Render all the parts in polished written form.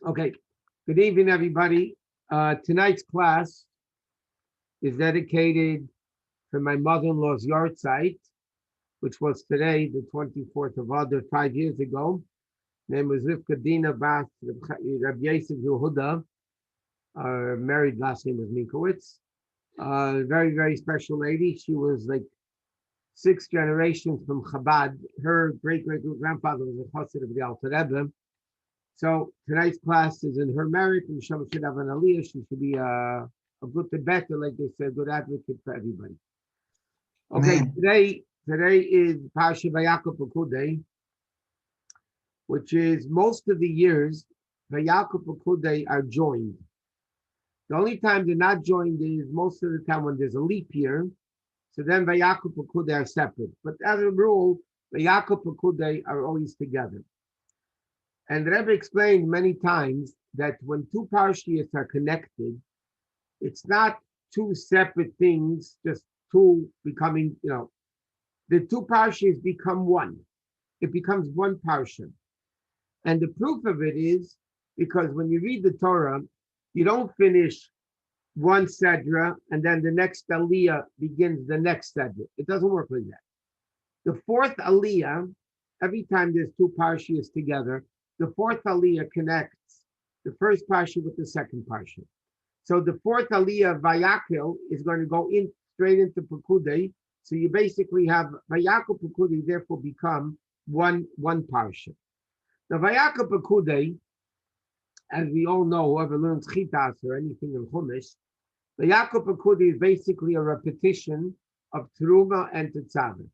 Okay, good evening, everybody. Tonight's class is dedicated for my mother-in-law's yard site, which was today, the 24th of Adar, 5 years ago. Name was Rivka Dina Bas Rabbi Yosef Yehuda. Married, last name was Minkowitz. Very, very special lady. She was like 6 generations from Chabad. Her great-great-grandfather was a Chassid of the Alter Rebbe. So tonight's class is in her merit, and Shabbat should have an aliyah. She should be a good better, like they say, a good advocate for everybody. Okay, Amen. today is Parshat Vayakhel-Pekudei, which is most of the years Vayakhel-Pekudei are joined. The only time they're not joined is most of the time when there's a leap year. So then Vayakhel-Pekudei are separate. But as a rule, Vayakhel-Pekudei are always together. And the Rebbe explained many times that when two parshiyos are connected, it's not two separate things, just two becoming, the two parshiyos become one. It becomes one parsha. And the proof of it is because when you read the Torah, you don't finish one sedra and then the next aliyah begins the next sedra. It doesn't work like that. The fourth aliyah, every time there's two parshiyos together, the fourth aliyah connects the first parsha with the second parsha. So the fourth aliyah, Vayakhel, is going to go in straight into Pekudei. So you basically have Vayakhel-Pekudei, therefore become one parsha. The Vayakhel-Pekudei, as we all know, whoever learns Chitas or anything in Chumash, Vayakhel-Pekudei is basically a repetition of Teruma and Tetzaveh.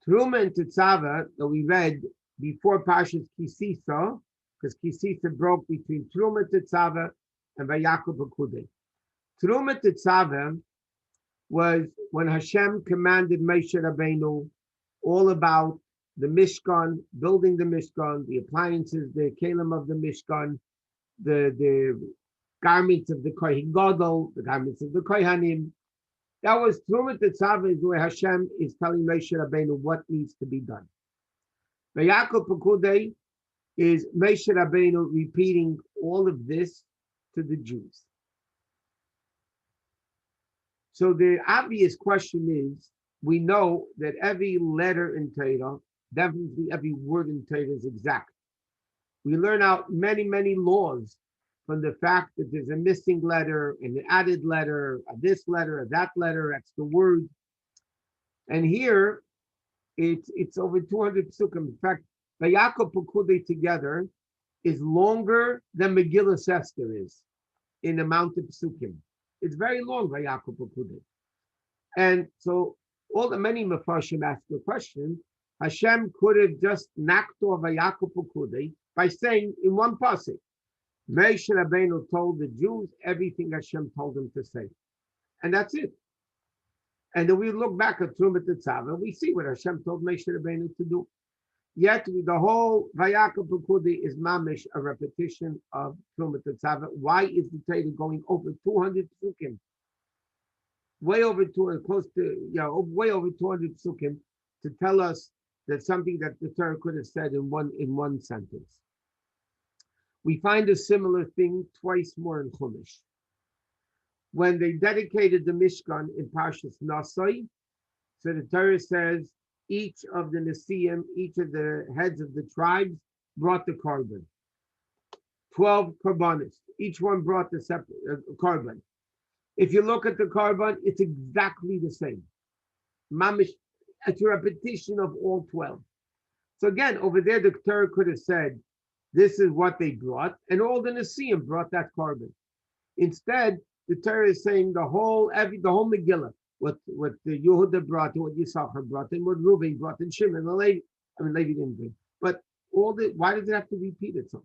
Teruma and Tetzaveh that we read before Parshat Kisisa, because Kisisa broke between Teruma Tetzaveh and Vayakhel-Pekudei. Teruma Tetzaveh was when Hashem commanded Moshe Rabbeinu all about the Mishkan, building the Mishkan, the appliances, the kelim of the Mishkan, the garments of the Kohen Gadol, the garments of the Kohanim. That was Teruma Tetzaveh, where Hashem is telling Moshe Rabbeinu what needs to be done. Vayakhel-Pekudei is Moshe Rabbeinu repeating all of this to the Jews. So the obvious question is, we know that every letter in Torah, definitely every word in Torah is exact. We learn out many, many laws from the fact that there's a missing letter, an added letter, this letter, that letter, extra word. And here, it's over 200 psukim. In fact, Vayakhel-Pekudei together is longer than Megillah Esther is in amount of psukim. It's very long, Vayakhel-Pekudei. And so many Mefarshim ask the question, Hashem could have just knocked off Vayakhel-Pekudei by saying in one pasuk, Moshe Rabbeinu told the Jews everything Hashem told them to say. And that's it. And then we look back at Teruma Tetzaveh, we see what Hashem told Moshe Rabbeinu to do. Yet the whole Vayakhel-Pekudei is mamish, a repetition of Teruma Tetzaveh. Why is the Torah going over 200 psukim? Way over 200, way over 200 psukim to tell us that something that the Torah could have said in one sentence. We find a similar thing twice more in Chumash. When they dedicated the Mishkan in Parshas Nasai, so the Torah says each of the Nesiim, each of the heads of the tribes brought the korban. 12 korbanos. Each one brought the separate korban. If you look at the korban, it's exactly the same. Mamish, it's a repetition of all 12. So again, over there, the Torah could have said, this is what they brought, and all the Nesiim brought that korban. Instead, the Torah is saying the whole Megillah, what the Yehuda brought, and what Yisachar brought, and what Reuben brought, and Shimon, and Levi didn't bring. But why does it have to repeat itself?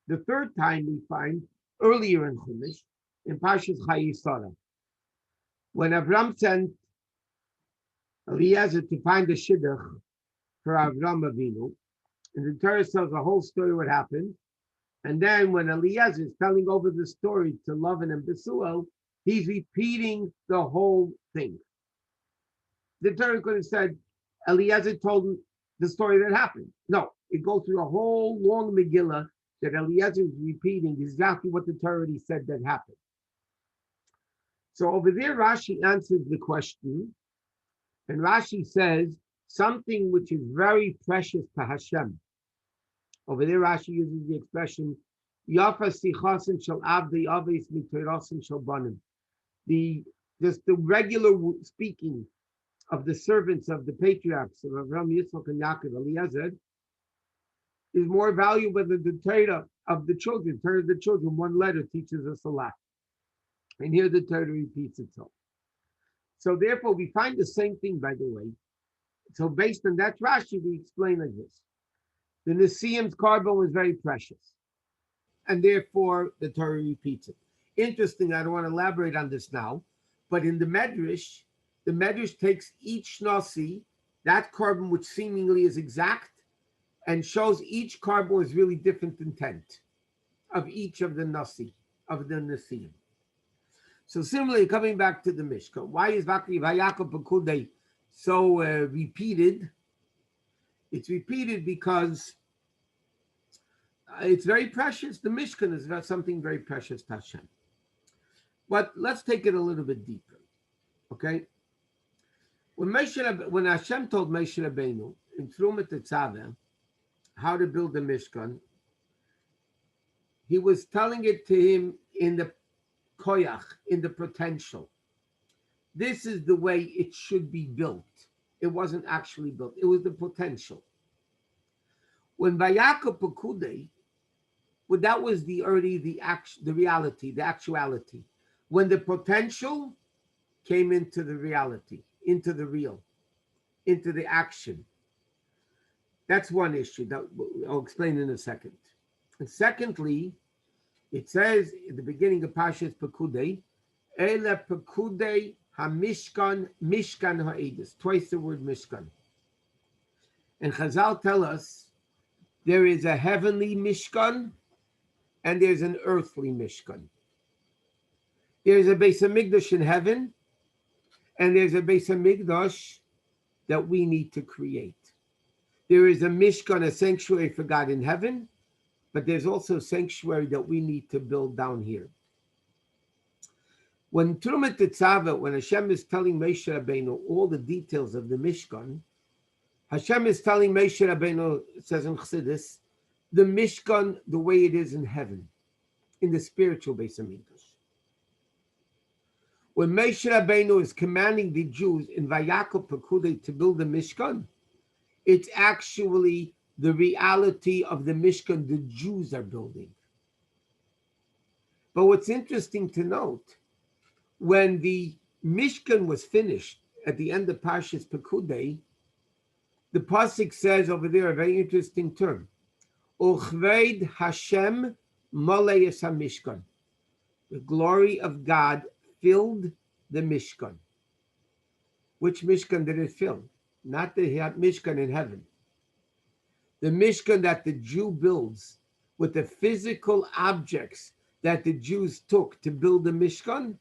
The third time we find earlier in Chumash, in Parshas Chayei, when Avram sent Eliezer to find the shidduch for Avram Avinu, and the Torah tells the whole story what happened. And then when Eliezer is telling over the story to Lavan and Besuel, he's repeating the whole thing. The Torah could have said, Eliezer told him the story that happened. No, it goes through a whole long Megillah that Eliezer is repeating exactly what the Torah already said that happened. So over there, Rashi answers the question, and Rashi says something which is very precious to Hashem. Over there, Rashi uses the expression, Yafa sichasin shel avdei aves mitorasin shel banim. Just the regular speaking of the servants of the patriarchs of Avraham, Yitzchak, and Yaakov, Eliezer, is more valuable than the Torah of the children. Torah of the children, one letter teaches us a lot. And here the Torah repeats itself. So therefore, we find the same thing, by the way. So based on that Rashi, we explain like this. The Nesiim's carbon was very precious. And therefore, the Torah repeats it. Interesting, I don't want to elaborate on this now, but in the Medrash takes each Nasi, that carbon which seemingly is exact, and shows each carbon is really different intent of each of the Nasi, of the Nesiim. So similarly, coming back to the Mishkan, why is Vayakhel-Pekudei so repeated? It's repeated because it's very precious. The Mishkan is something very precious to Hashem. But let's take it a little bit deeper, okay? When Hashem told Moshe Rabbeinu in Trumat Tetzaveh how to build the Mishkan, he was telling it to him in the koyach, in the potential. This is the way it should be built. It wasn't actually built. It was the potential. When Vayakhel-Pekudei, well, that was the reality, the actuality. When the potential came into the reality, into the real, into the action. That's one issue that I'll explain in a second. And secondly, it says at the beginning of Parshat Pekudei, Ele Pekudei HaMishkan, Mishkan HaEdus, twice the word Mishkan. And Chazal tell us there is a heavenly Mishkan and there's an earthly Mishkan. There's a Beis HaMikdash in heaven and there's a Beis HaMikdash that we need to create. There is a Mishkan, a sanctuary for God in heaven, but there's also a sanctuary that we need to build down here. When Trumat Tetzaveh, when Hashem is telling Moshe Rabbeinu all the details of the Mishkan, Hashem is telling Moshe Rabbeinu, it says in Chassidus, the Mishkan the way it is in heaven, in the spiritual Beis HaMikdash. When Moshe Rabbeinu is commanding the Jews in Vayakhel-Pekudei to build the Mishkan, it's actually the reality of the Mishkan the Jews are building. But what's interesting to note, when the Mishkan was finished at the end of Parshat Pekudei, the pasuk says over there a very interesting term, Uchved Hashem Maleyes HaMishkan. The glory of God filled the Mishkan. Which Mishkan did it fill? Not the Mishkan in heaven. The Mishkan that the Jew builds with the physical objects that the Jews took to build the Mishkan,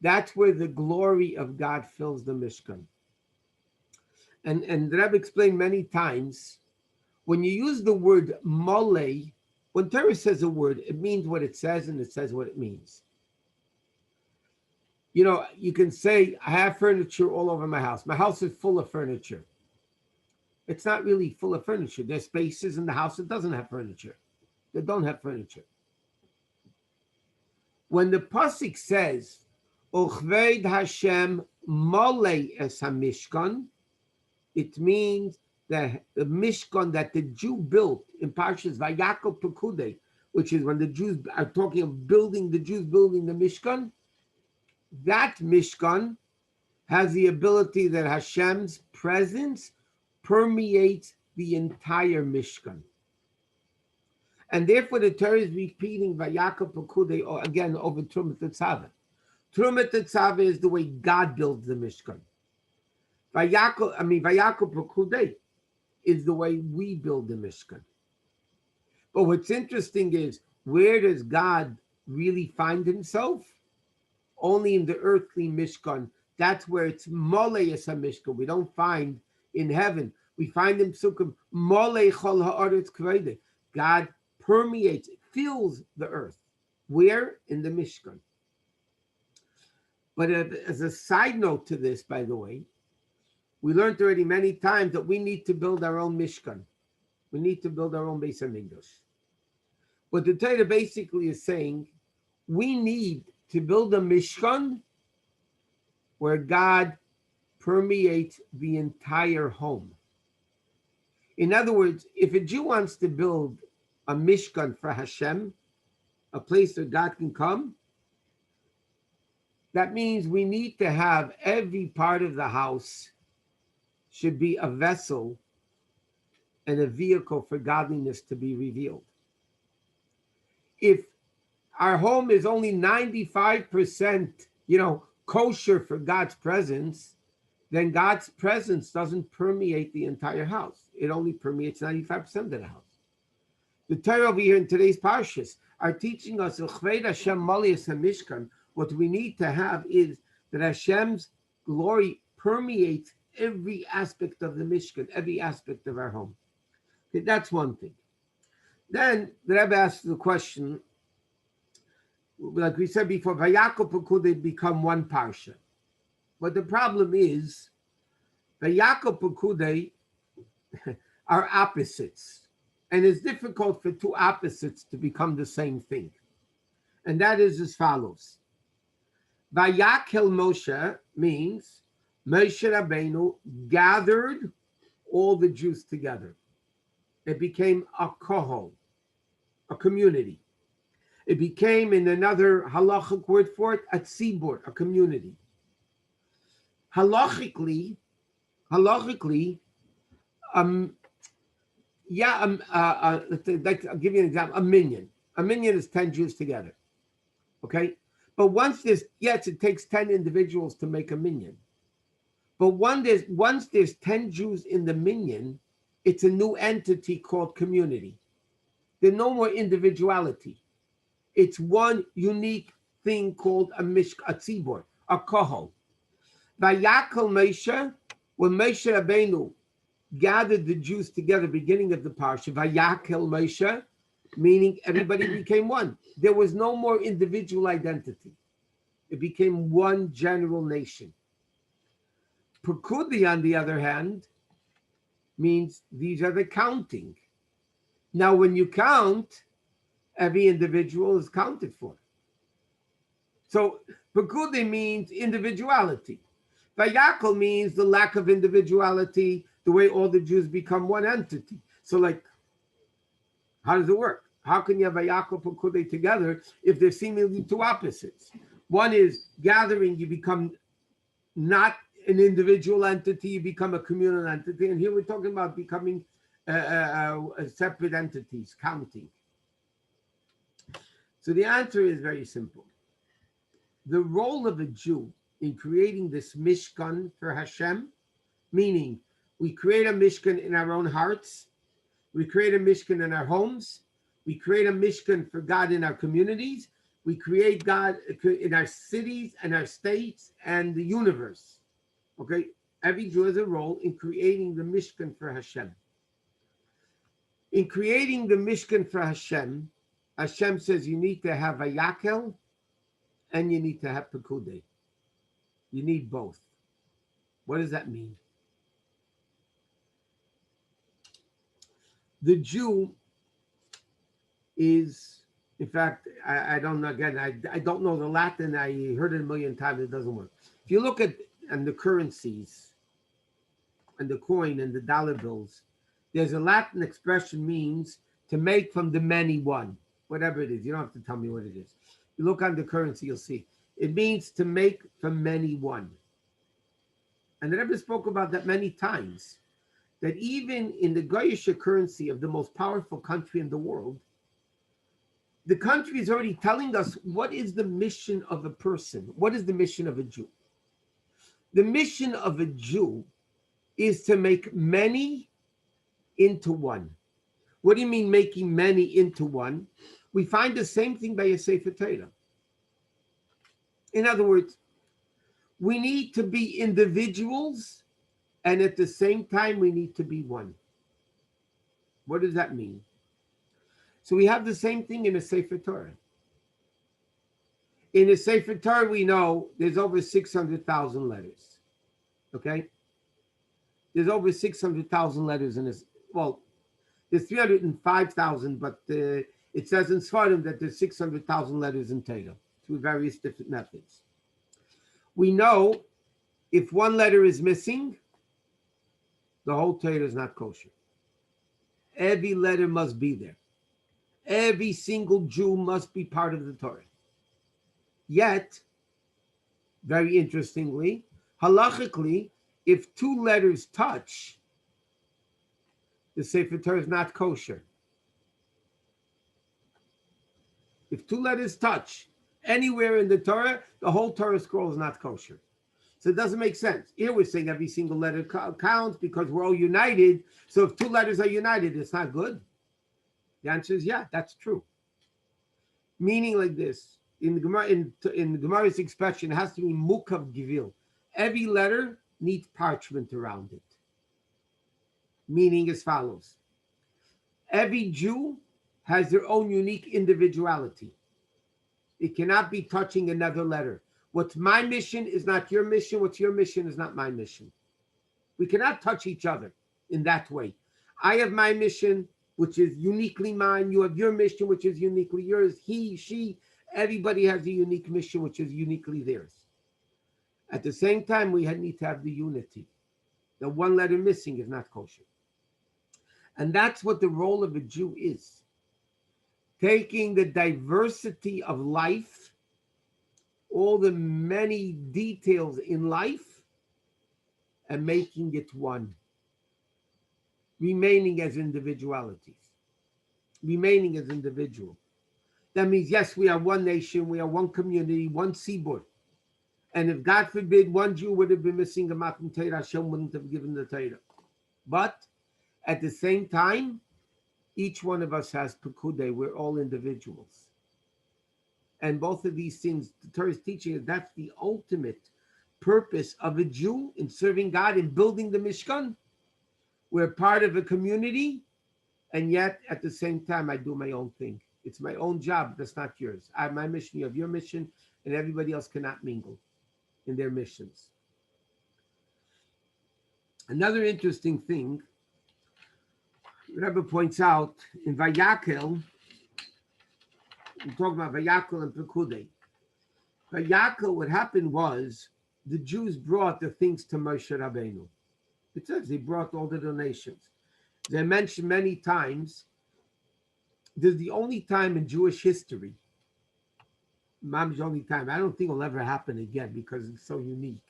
that's where the glory of God fills the Mishkan. And the Rabbi explained many times, when you use the word mole, when Torah says a word, it means what it says and it says what it means. You know, you can say, I have furniture all over my house. My house is full of furniture. It's not really full of furniture. There's spaces in the house that doesn't have furniture. That don't have furniture. When the pasuk says, Uchved Hashem Mole es HaMishkan, it means that the Mishkan that the Jew built in Parshat Vayakhel-Pekudei, which is when the Jews are talking of building the Mishkan, that Mishkan has the ability that Hashem's presence permeates the entire Mishkan. And therefore the Torah is repeating Vayakhel-Pekudei again over Trumat Tetzaveh. Trumat Tetzaveh is the way God builds the Mishkan. Vayakhel-Pekudei is the way we build the Mishkan. But what's interesting is, where does God really find himself? Only in the earthly Mishkan. That's where it's Maleyes HaMishkan. We don't find in heaven. We find in Psukim, Malei Chol Ha'aretz K'vedei. God permeates, it fills the earth. Where? In the Mishkan. But as a side note to this, by the way, we learned already many times that we need to build our own Mishkan. We need to build our own Beis HaMikdash. What the Torah basically is saying, we need to build a Mishkan where God permeates the entire home. In other words, if a Jew wants to build a Mishkan for Hashem, a place where God can come, that means we need to have every part of the house should be a vessel and a vehicle for godliness to be revealed. If our home is only 95%, kosher for God's presence, then God's presence doesn't permeate the entire house. It only permeates 95% of the house. The Torah over here in today's Parshas are teaching us Hashem Malias Mishkan. What we need to have is that Hashem's glory permeates every aspect of the Mishkan, every aspect of our home. Okay, that's one thing. Then the Rebbe asks the question, like we said before, Vayakhel-Pekudei become one parsha. But the problem is, Vayakhel-Pekudei are opposites. And it's difficult for two opposites to become the same thing. And that is as follows. Vayakhel Moshe means Moshe Rabbeinu gathered all the Jews together. It became a kohol, a community. It became, in another halachic word for it, a tzibur, a community. Halachically, I'll give you an example. A minyan. A minyan is 10 Jews together. Okay? But once it takes 10 individuals to make a minyan. But once there's 10 Jews in the minyan, it's a new entity called community. There's no more individuality. It's one unique thing called a tzibur, a kohol. Vayakhel Moshe, when Moshe Rabbeinu gathered the Jews together, beginning of the parsha, Vayakhel Moshe, meaning everybody became one. There was no more individual identity. It became one general nation. Pekudei, on the other hand, means these are the counting. Now, when you count, every individual is counted for. So, Pekudei means individuality. Vayakhel means the lack of individuality, the way all the Jews become one entity. So, how does it work? How can you have Vayakhel-Pekudei together if they're seemingly two opposites? One is gathering, you become not an individual entity, you become a communal entity. And here we're talking about becoming separate entities, counting. So the answer is very simple. The role of a Jew in creating this Mishkan for Hashem, meaning we create a Mishkan in our own hearts, we create a Mishkan in our homes, we create a Mishkan for God in our communities, we create God in our cities and our states and the universe. Okay, every Jew has a role in creating the Mishkan for Hashem. In creating the Mishkan for Hashem, Hashem says you need to have Vayakhel and you need to have Pekudei. You need both. What does that mean? The Jew is, in fact, I don't know, again, I don't know the Latin. I heard it a million times. It doesn't work. If you look at the currencies and the coin and the dollar bills, there's a Latin expression means to make from the many one, whatever it is. You don't have to tell me what it is. You look on the currency, you'll see. It means to make from many one. And the Rebbe spoke about that many times, that even in the Goyish currency of the most powerful country in the world, the country is already telling us what is the mission of a person. What is the mission of a Jew? The mission of a Jew is to make many into one. What do you mean making many into one? We find the same thing by a Sefer Torah. In other words, we need to be individuals, and at the same time, we need to be one. What does that mean? So we have the same thing in the Sefer Torah. In the Sefer Torah, we know there's over 600,000 letters. Okay? There's over 600,000 letters in this. Well, there's 305,000, but it says in Sfarim that there's 600,000 letters in Torah through various different methods. We know if one letter is missing, the whole Torah is not kosher. Every letter must be there. Every single Jew must be part of the Torah. Yet, very interestingly, halachically, if two letters touch, the Sefer Torah is not kosher. If two letters touch anywhere in the Torah, the whole Torah scroll is not kosher. So it doesn't make sense. Here we're saying every single letter counts because we're all united. So if two letters are united, it's not good. The answer is yeah, that's true. Meaning like this, in the Gemara, in the Gemara's expression, it has to be mukav givil. Every letter needs parchment around it. Meaning as follows. Every Jew has their own unique individuality. It cannot be touching another letter. What's my mission is not your mission. What's your mission is not my mission. We cannot touch each other in that way. I have my mission, which is uniquely mine. You have your mission, which is uniquely yours. He, she, everybody has a unique mission, which is uniquely theirs. At the same time, we need to have the unity. The one letter missing is not kosher. And that's what the role of a Jew is. Taking the diversity of life, all the many details in life, and making it one. Remaining as individualities. Remaining as individual. That means, yes, we are one nation, we are one community, one seaboard. And if, God forbid, one Jew would have been missing a Matan Torah, Hashem wouldn't have given the Torah. But at the same time, each one of us has Pekudei. We're all individuals. And both of these things, the Torah is teaching us, that's the ultimate purpose of a Jew in serving God, in building the Mishkan. We're part of a community, and yet at the same time, I do my own thing. It's my own job. That's not yours. I have my mission, you have your mission, and everybody else cannot mingle in their missions. Another interesting thing, Rabbi points out in Vayakhel, we're talking about Vayakhel and Pekudei. Vayakhel, what happened was the Jews brought the things to Moshe Rabbeinu. It says they brought all the donations. They mentioned many times, this is the only time in Jewish history, Mom's only time, I don't think it'll ever happen again because it's so unique,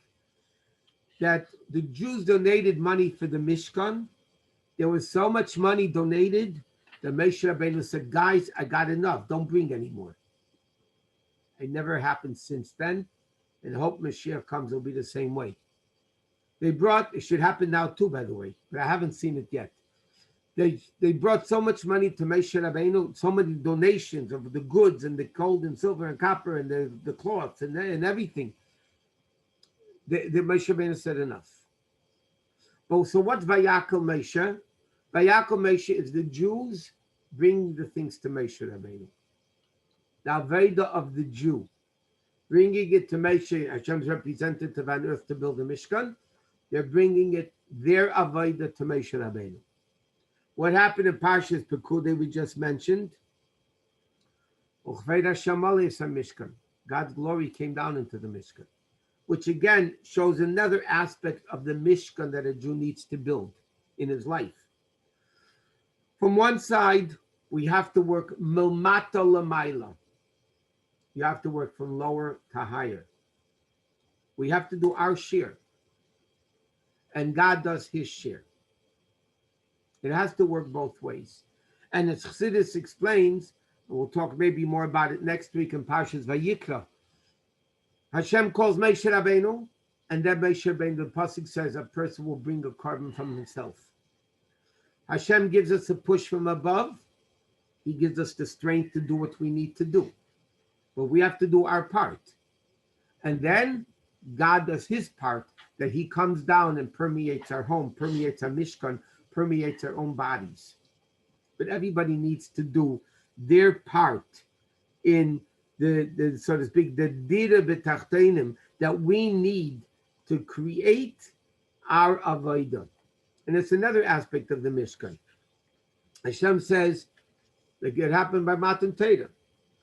that the Jews donated money for the Mishkan. There was so much money donated that Moshe Rabbeinu said, guys, I got enough. Don't bring any more. It never happened since then. And I hope Mashiach comes, it'll be the same way. They brought, it should happen now too, by the way, but I haven't seen it yet. They brought so much money to Moshe Rabbeinu, so many donations of the goods and the gold and silver and copper and the cloths and everything. The Moshe Rabbeinu said enough. But so what's Vayakhel Moshe? Vayakhel Moshe is the Jews bringing the things to Moshe Rabbeinu. The Aveda of the Jew, bringing it to Moshe, Hashem's representative on earth to build a Mishkan. They're bringing it, their Aveda to Moshe Rabbeinu. What happened in Parshat Pekudei we just mentioned? God's glory came down into the Mishkan, which again shows another aspect of the Mishkan that a Jew needs to build in his life. From one side, we have to work milmata lamaila. You have to work from lower to higher. We have to do our share. And God does his share. It has to work both ways. And as Chassidic explains, and we'll talk maybe more about it next week in Parshat Vayikra, Hashem calls Moshe Rabbeinu, and then Moshe Rabbeinu, the pasuk says, a person will bring a carbon from himself. Hashem gives us a push from above. He gives us the strength to do what we need to do. But we have to do our part. And then God does his part, that he comes down and permeates our home, permeates our Mishkan, permeates our own bodies. But everybody needs to do their part in the so to speak, the dira b'tachtenim that we need to create our avodah. And it's another aspect of the Mishkan. Hashem says, like it happened by Matan Torah.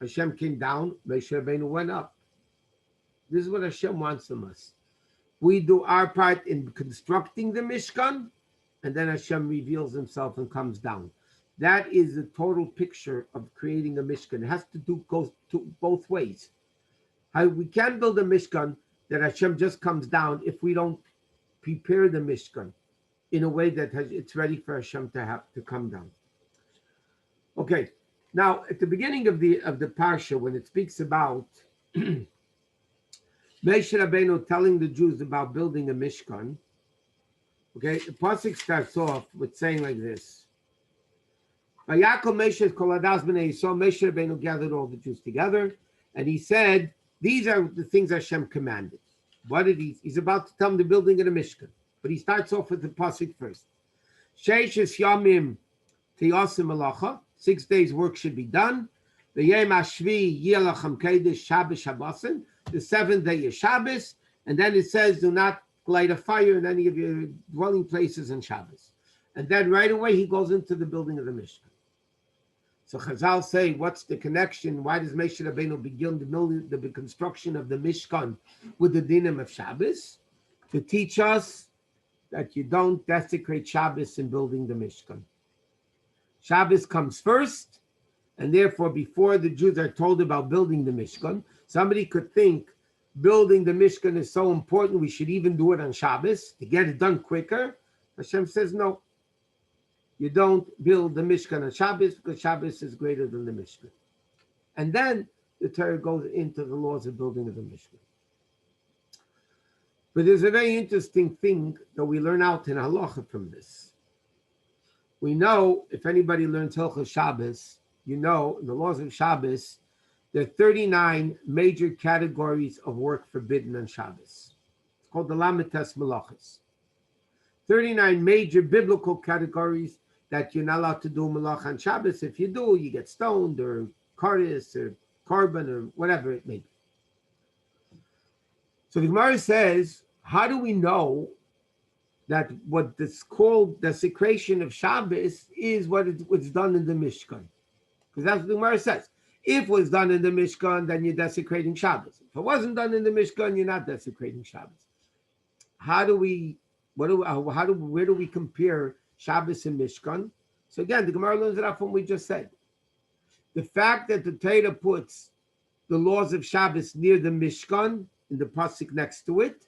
Hashem came down, Moshe Rabbeinu went up. This is what Hashem wants from us. We do our part in constructing the Mishkan, and then Hashem reveals himself and comes down. That is the total picture of creating a Mishkan. It has to go to both ways. We can't build a Mishkan that Hashem just comes down if we don't prepare the Mishkan in a way that it's ready for Hashem to come down. Okay, now at the beginning of the Parsha, when it speaks about Moshe Rabbeinu telling the Jews about building a Mishkan, okay, the pasuk starts off with saying like this: Vayakhel Moshe kol hadas b'nei Yisrael. Moshe Rabbeinu gathered all the Jews together, and he said, "These are the things Hashem commanded." What did he? He's about to tell them the building of the Mishkan, but he starts off with the pasuk first. Sheishes yamim tiyasim malacha. 6 days work should be done. The Yom Hashvi Yelachem Kedesh Shabbos Shabbosin. The 7th day is Shabbos, and then it says, "Do not light a fire in any of your dwelling places on Shabbos." And then right away he goes into the building of the Mishkan. So Chazal say, what's the connection? Why does Moshe Rabbeinu begin the construction of the Mishkan with the dinim of Shabbos? To teach us that you don't desecrate Shabbos in building the Mishkan. Shabbos comes first, and therefore before the Jews are told about building the Mishkan, somebody could think building the Mishkan is so important we should even do it on Shabbos to get it done quicker. Hashem says no. You don't build the Mishkan on Shabbos because Shabbos is greater than the Mishkan. And then the Torah goes into the laws of building of the Mishkan. But there's a very interesting thing that we learn out in halacha from this. We know, if anybody learns Hilchos Shabbos, you know, in the laws of Shabbos, there are 39 major categories of work forbidden on Shabbos. It's called the Lamites Malachas. 39 major biblical categories that you're not allowed to do malach on Shabbos. If you do, you get stoned or kardis or korban or whatever it may be. So the Gemara says, how do we know that what is called desecration of Shabbos is what was done in the Mishkan? Because that's what the Gemara says. If it was done in the Mishkan, then you're desecrating Shabbos. If it wasn't done in the Mishkan, you're not desecrating Shabbos. Where do we compare Shabbos and Mishkan? So again, the Gemara learns it out from what we just said. The fact that the Torah puts the laws of Shabbos near the Mishkan, in the pasuk next to it,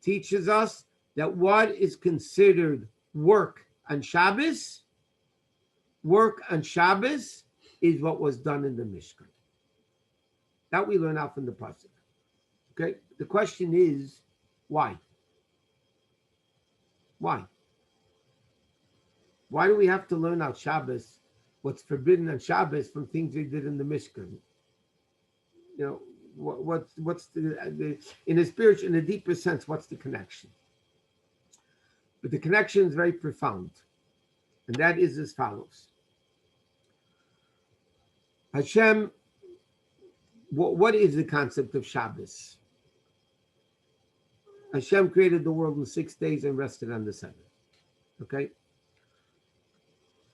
teaches us that what is considered work on Shabbos is what was done in the Mishkan. That we learn out from the pasuk. Okay, the question is, why? Why? Why do we have to learn out Shabbos, what's forbidden on Shabbos, from things they did in the Mishkan? You know, what's the in a spiritual, in a deeper sense, what's the connection? But the connection is very profound, and that is as follows. Hashem, what is the concept of Shabbos? Hashem created the world in 6 days and rested on the 7th. Okay?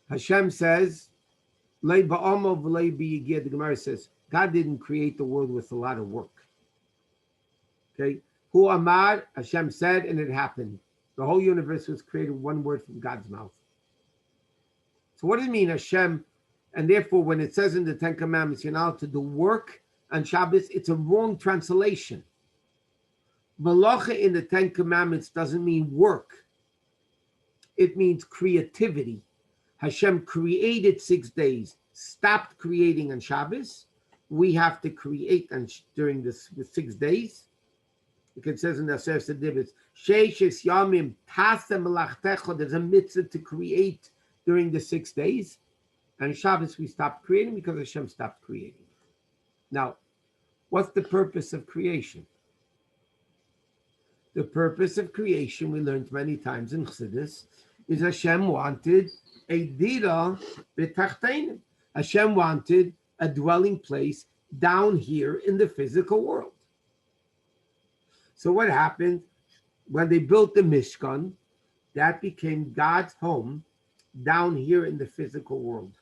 Hashem says, the Gemara says, God didn't create the world with a lot of work. Okay? Hu Amar, Hashem said, and it happened. The whole universe was created one word from God's mouth. So what does it mean, Hashem? And therefore, when it says in the Ten Commandments, you're not allowed to do work on Shabbos, it's a wrong translation. Malacha in the Ten Commandments doesn't mean work. It means creativity. Hashem created 6 days, stopped creating on Shabbos. We have to create during the 6 days. It says in the Aseret Sedivos, Sheishes Yamim Tasem Melachtecha, there's a mitzvah to create during the 6 days. And Shabbos we stopped creating because Hashem stopped creating. Now, what's the purpose of creation? The purpose of creation, we learned many times in Chassidus, is Hashem wanted a dira b'tachtenim. Hashem wanted a dwelling place down here in the physical world. So what happened? When they built the Mishkan, that became God's home down here in the physical world.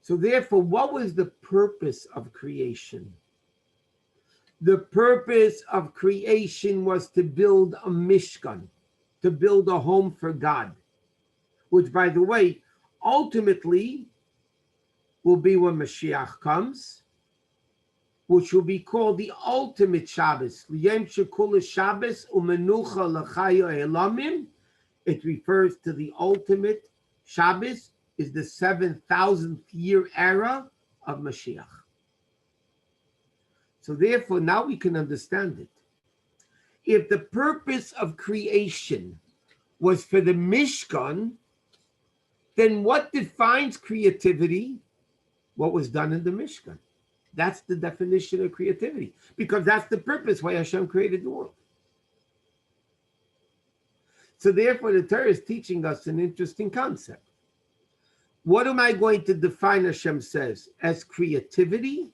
So therefore, what was the purpose of creation? The purpose of creation was to build a Mishkan, to build a home for God, which, by the way, ultimately will be when Mashiach comes, which will be called the ultimate Shabbos. Shabbos umenucha l'chaya elamim. It refers to the ultimate Shabbos, is the 7,000th year era of Mashiach. So therefore, now we can understand it. If the purpose of creation was for the Mishkan, then what defines creativity? What was done in the Mishkan. That's the definition of creativity, because that's the purpose why Hashem created the world. So therefore, the Torah is teaching us an interesting concept. What am I going to define, Hashem says, as creativity?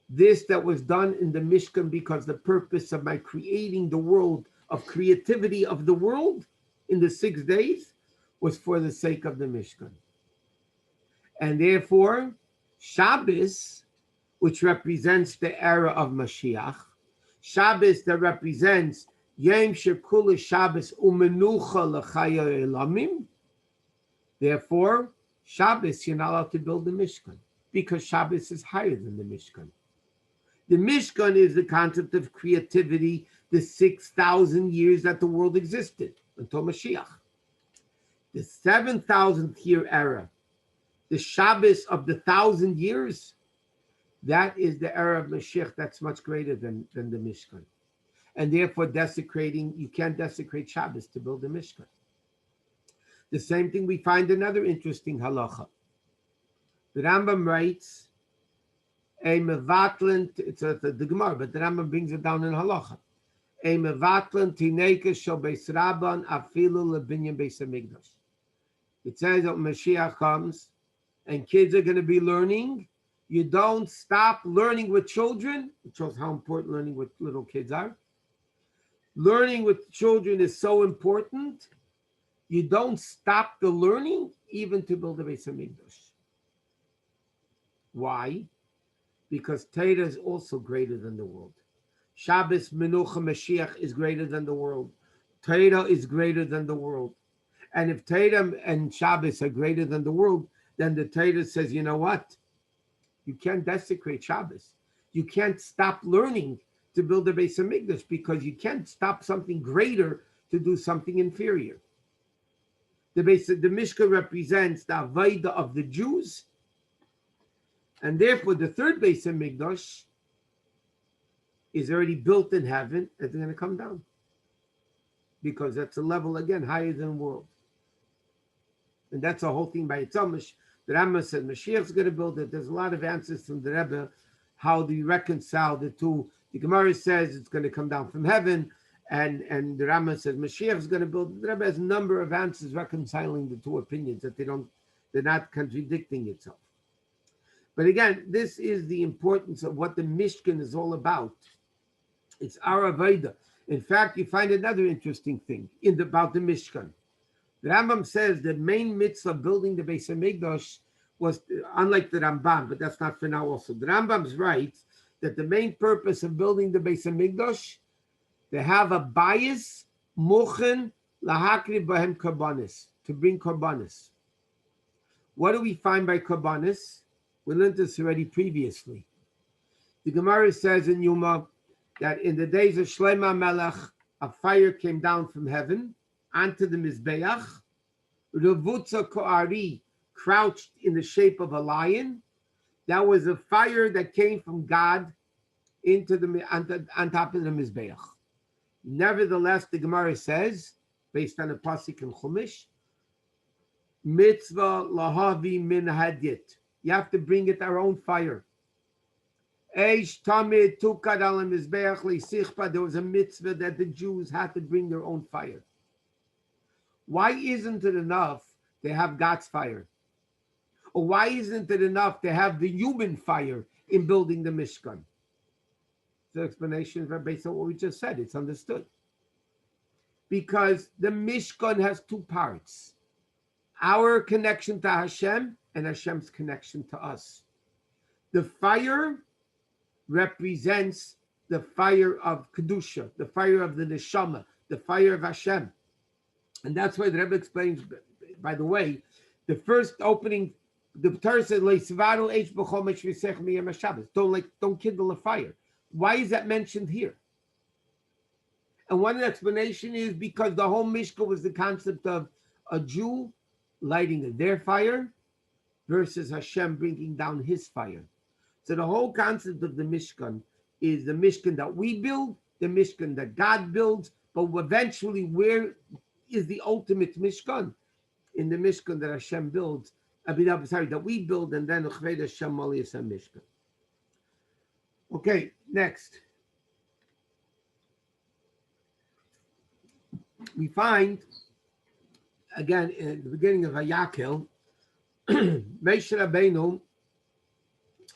This that was done in the Mishkan, because the purpose of my creating the world, of creativity of the world in the 6 days, was for the sake of the Mishkan. And therefore, Shabbos, which represents the era of Mashiach, Shabbos that represents Yom Shekula Shabbos Umenucha L'chaya Elamim. Therefore, Shabbos, you're not allowed to build the Mishkan, because Shabbos is higher than the Mishkan. The Mishkan is the concept of creativity, the 6,000 years that the world existed until Mashiach. The 7,000th year era, the Shabbos of the 1,000 years, that is the era of Mashiach that's much greater than the Mishkan. And therefore you can't desecrate Shabbos to build the Mishkan. The same thing we find another interesting halacha. The Rambam writes, a mevatlan, it's the Gemara, but the Rambam brings it down in halacha. A mevatlan tineka shel beis rabban afilu lebinyan beis hamikdash. It says that when Mashiach comes and kids are going to be learning, you don't stop learning with children. It shows how important learning with little kids are. Learning with children is so important. You don't stop the learning even to build a Beis Hamikdash. Why? Because Torah is also greater than the world. Shabbos, Menucha, Mashiach is greater than the world. Torah is greater than the world. And if Torah and Shabbos are greater than the world, then the Torah says, you know what? You can't desecrate Shabbos. You can't stop learning to build a Beis Hamikdash, because you can't stop something greater to do something inferior. The Mishkan represents the Avodah of the Jews, and therefore the third Beis Hamikdash is already built in heaven. It's going to come down, because that's a level again higher than the world, and that's a whole thing by itself. The Rambam said Mashiach's going to build it. There's a lot of answers from the Rebbe how do you reconcile the two. The Gemara says it's going to come down from heaven, and the Rambam says Mashiach's going to build it. The Rebbe has a number of answers reconciling the two opinions, that they're not contradicting itself. But again, this is the importance of what the Mishkan is all about. It's our Avodah. In fact, you find another interesting thing about the Mishkan. The Rambam says the main mitzvah of building the Beis Hamikdash was, unlike the Rambam, but that's not for now also. The Rambam writes that the main purpose of building the Beis Hamikdash, they have a bias, mochen, lahakri bahem karbanis, to bring karbanis. What do we find by karbanis? We learned this already previously. The Gemara says in Yuma that in the days of Shlomo Melech, a fire came down from heaven onto the Mizbeach. Revutza Ko'ari crouched in the shape of a lion. That was a fire that came from God on top of the Mizbeach. Nevertheless, the Gemara says, based on a pasuk in Chumash, mitzvah lahavi min hadit. You have to bring it our own fire. There was a mitzvah that the Jews had to bring their own fire. Why isn't it enough they have God's fire? Or why isn't it enough to have the human fire in building the Mishkan? The explanation is based on what we just said. It's understood. Because the Mishkan has two parts. Our connection to Hashem and Hashem's connection to us. The fire represents the fire of Kedusha, the fire of the Neshama, the fire of Hashem. And that's why the Rebbe explains, by the way, the first opening, the Torah says, don't kindle a fire. Why is that mentioned here? And one explanation is because the whole Mishkan was the concept of a Jew lighting their fire versus Hashem bringing down his fire. So the whole concept of the Mishkan is the Mishkan that we build, the Mishkan that God builds, but eventually where is the ultimate Mishkan? In the Mishkan that Hashem builds, that we build, and then Hashem Mishkan. Okay, next. We find, again, in the beginning of Vayakhel, Moshe Rabbeinu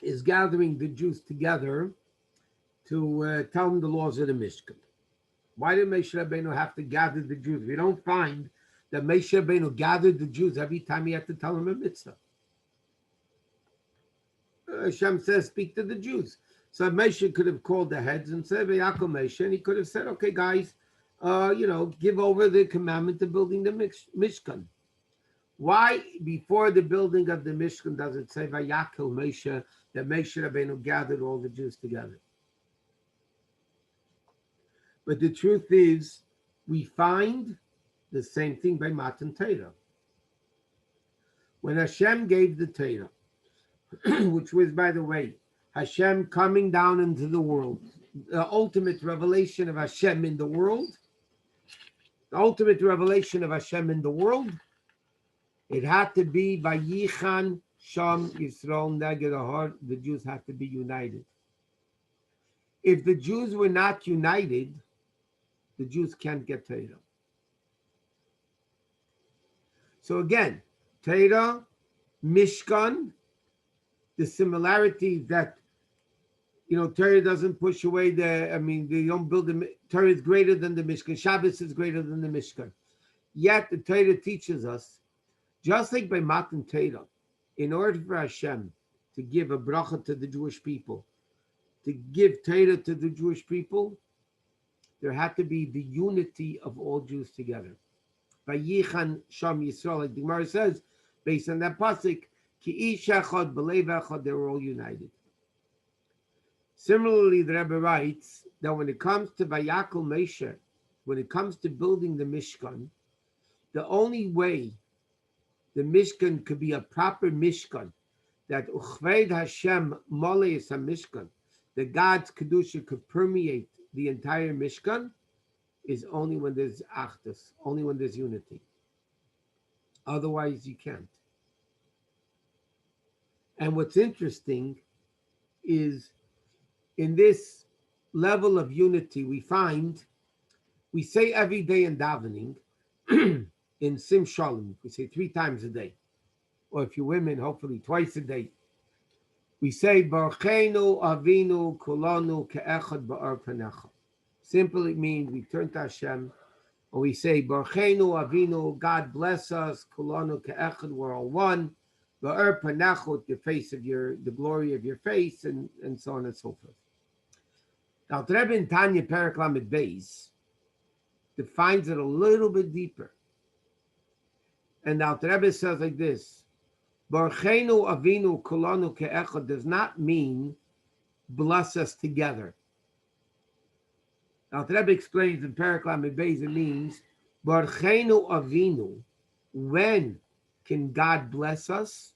is gathering the Jews together to tell them the laws of the Mishkan. Why did Moshe Rabbeinu have to gather the Jews? We don't find that Moshe Rabbeinu gathered the Jews every time he had to tell them a mitzvah. Hashem says, speak to the Jews. So Moshe could have called the heads and said, Vayakhel Moshe, and he could have said, okay, guys, give over the commandment of building the Mishkan. Why, before the building of the Mishkan, does it say Vayakhel Moshe, that Moshe Rabbeinu gathered all the Jews together? But the truth is, we find the same thing by Matan Torah. When Hashem gave the Torah, which was, by the way, Hashem coming down into the world, the ultimate revelation of Hashem in the world, it had to be Vayichan Sham Yisrael Neged Ahar. The Jews had to be united. If the Jews were not united, the Jews can't get Torah. So again, Torah, Mishkan, the similarity that, Torah doesn't push away they don't build Torah is greater than the Mishkan. Shabbos is greater than the Mishkan. Yet the Torah teaches us, just like by Matan Torah, in order for Hashem to give a bracha to the Jewish people, to give Torah to the Jewish people, there had to be the unity of all Jews together. Vayichan Sham Yisrael, like the Gemara says, based on that pasuk, Ki ish echad b'lev echad, they were all united. Similarly, the Rebbe writes that when it comes to Vayakhel Moshe, when it comes to building the Mishkan, the only way the Mishkan could be a proper Mishkan, that Uchved Hashem Moleis HaMishkan, that God's Kedusha could permeate the entire Mishkan, is only when there's Achdus, only when there's unity. Otherwise, you can't. And what's interesting is, in this level of unity, we say every day in davening, in Sim Shalom, we say 3 times a day. Or if you're women, hopefully twice a day. We say, Baruchenu Avinu Kulanu Ke'echad Ba'ar Panecha. Simply means we turn to Hashem, and we say, Baruchenu Avinu, God bless us, Kulanu Ke'echad, we're all one. Ba'ar Panecha, the glory of your face, and so on and so forth. Now, the Rebbe in Tanya Perek Lamed Beis defines it a little bit deeper. And now the Rebbe says like this, Baruchenu Avinu Kulanu Ke'echad does not mean bless us together. Now the Rebbe explains in Perek Lamed Beis it means Baruchenu Avinu, when can God bless us?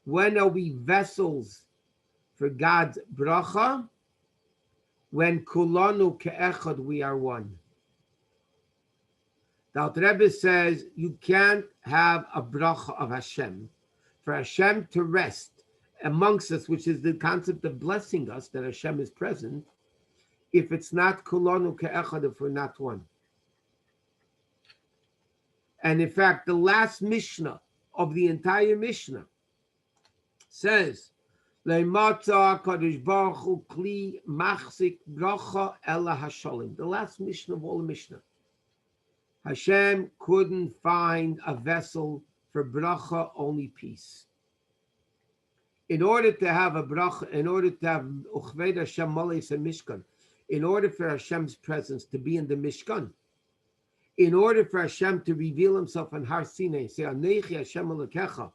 When are we vessels for God's bracha? When kulanu ke'echad, we are one. The Alter Rebbe says you can't have a bracha of Hashem, for Hashem to rest amongst us, which is the concept of blessing us, that Hashem is present, if it's not kulanu ke'echad, if we're not one. And in fact, the last Mishnah of the entire Mishnah Says, Le'matza Kadosh Baruch Hu Kli Machzik Bracha Ela Hasholim. The last mission of all the Mishnah. Hashem couldn't find a vessel for bracha, only peace. In order to have a bracha, in order to have Uchved Hashem Moles and Mishkan, in order for Hashem's presence to be in the Mishkan, in order for Hashem to reveal himself on Har Sinai, say, Anechi Hashem Elokecha,